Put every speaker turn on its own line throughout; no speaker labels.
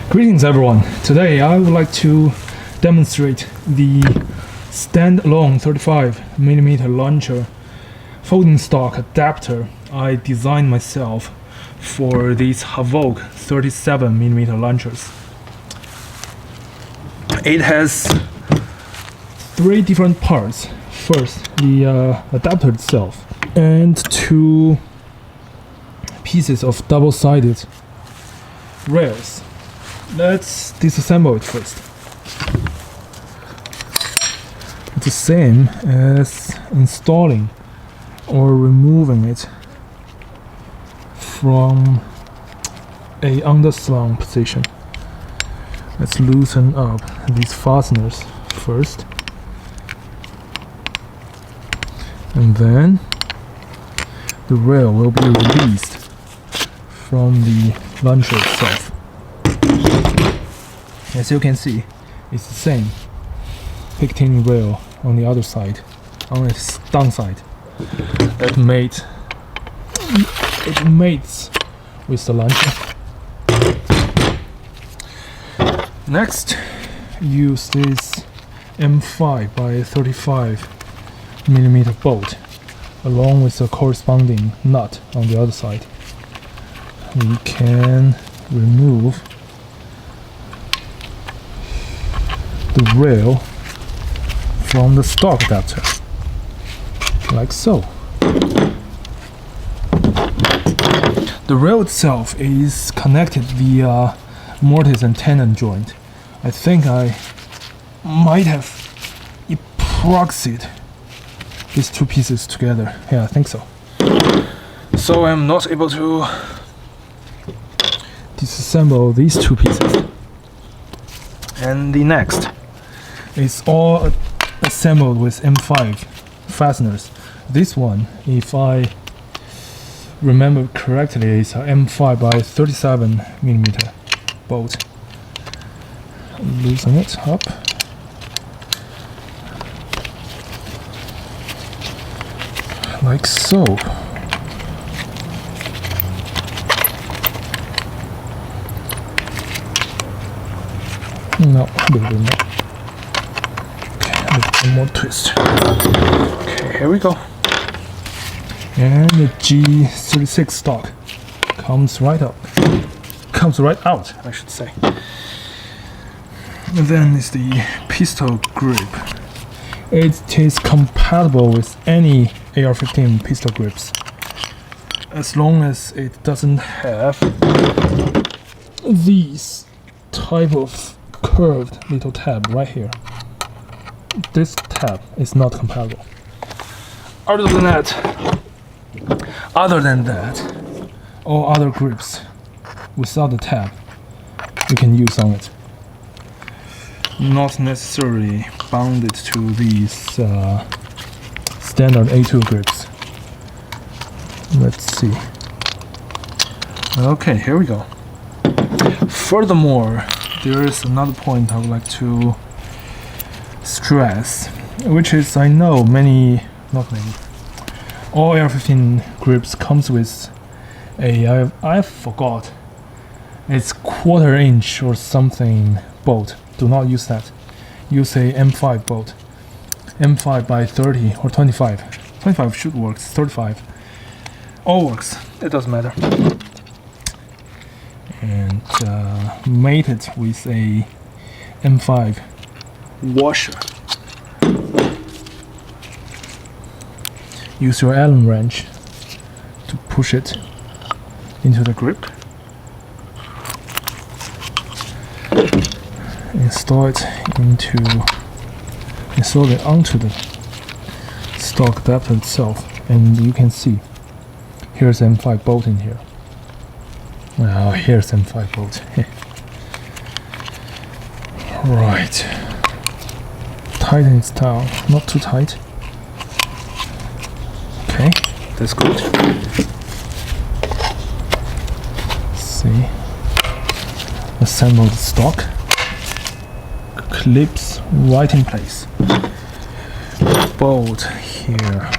Greetings everyone. Today I would like to demonstrate the standalone 35mm launcher folding stock adapter I designed myself for these HAVOC 37mm launchers. It has three different parts. First, the adapter itself and two pieces of double-sided rails. Let's disassemble it first. It's the same as installing or removing it from a underslung position. Let's loosen up these fasteners first, and then the rail will be released from the launcher itself. As you can see, it's the same picketing rail on the other side, on its downside. It mates with the launcher. Next, use this M5 by 35mm bolt along with the corresponding nut on the other side. We can remove the rail from the stock adapter, like so. The rail itself is connected via mortise and tenon joint. I think I might have epoxied these two pieces together. Yeah, I think so. So I'm not able to disassemble these two pieces. And the next is all assembled with M5 fasteners. This one, if I remember correctly, is a M5 by 37mm bolt. Loosen it up. Like so. No, a little bit more. Okay, a little bit more twist. Okay, here we go. And the G36 stock comes right out, I should say. And then is the pistol grip. It is compatible with any AR-15 pistol grips, as long as it doesn't have these type of curved little tab right here. This tab is not compatible. Other than that, all other grips without the tab you can use on it. Not necessarily bounded to these standard A2 grips. Let's see. Okay, here we go. Furthermore, there is another point I would like to stress, which is I know all AR-15 grips comes with a, I forgot, it's 1/4 inch or something bolt. Do not use that. Use a M5 bolt. M5 by 30 or 25. 25 should work, 35. All works, it doesn't matter. And mate it with a M5 washer. Use your Allen wrench to push it into the grip. Install it onto the stock adapter itself, and you can see here's M5 bolt in here. Well, here's M5 bolt. Right. Tighten it down, not too tight. Okay, that's good. See, assemble the stock. Clips right in place. Bolt here.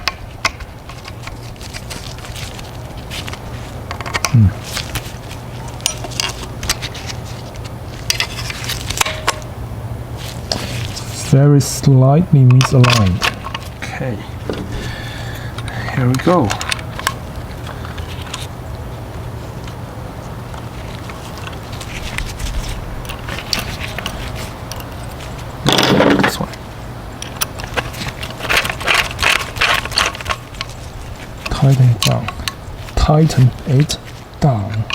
very slightly misaligned. Okay, here we go. This one. Tighten it down. Tighten it down.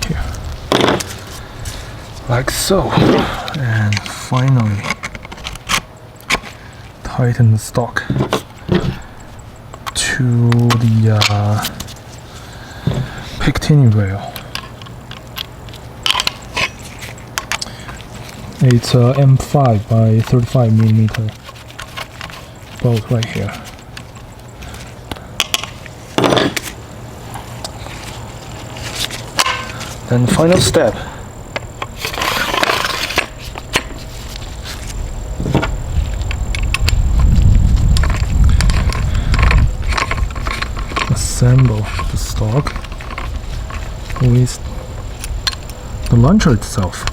Here. Like so. And finally, tighten the stock to the pictini rail. It's a M5 by 35mm bolt right here. Then the final step. Assemble the stock with the launcher itself.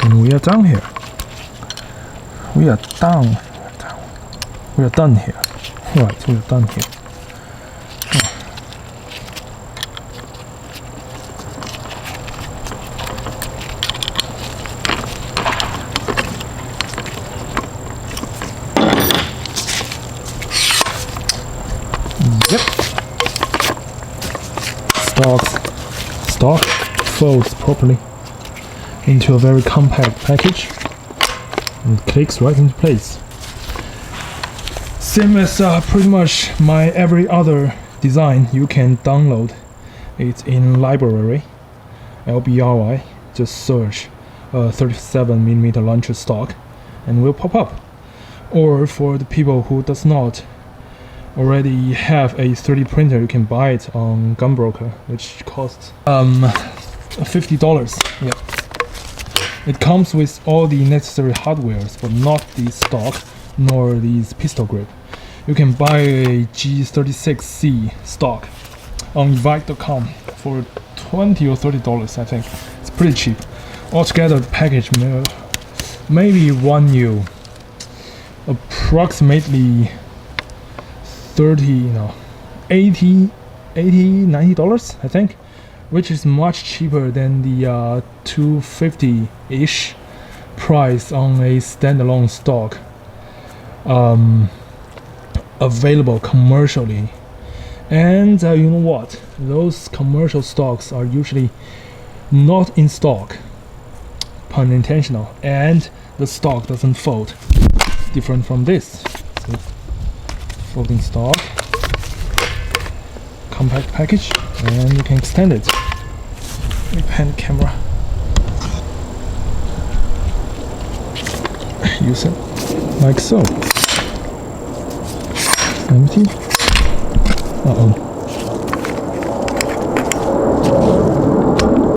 And we are done here. We are done. We are done here. Right, we are done here. Yep. Stock folds properly into a very compact package and clicks right into place. Same as pretty much my every other design. You can download it in library, LBRY. Just search 37mm launcher stock and will pop up. Or for the people who does not already have a 3D printer, you can buy it on Gunbroker, which costs $50. Yep. It comes with all the necessary hardwares, but not the stock nor these pistol grip. You can buy a G36C stock on evike.com for $20 or $30, I think. It's pretty cheap. Altogether, the package maybe won you approximately $90, I think, which is much cheaper than the $250-ish price on a standalone stock available commercially. And you know what? Those commercial stocks are usually not in stock, pun intentional, and the stock doesn't fold. Different from this. So, folding stock, compact package, and you can extend it. Let me pan the camera. Use it like so. Empty. Uh-oh.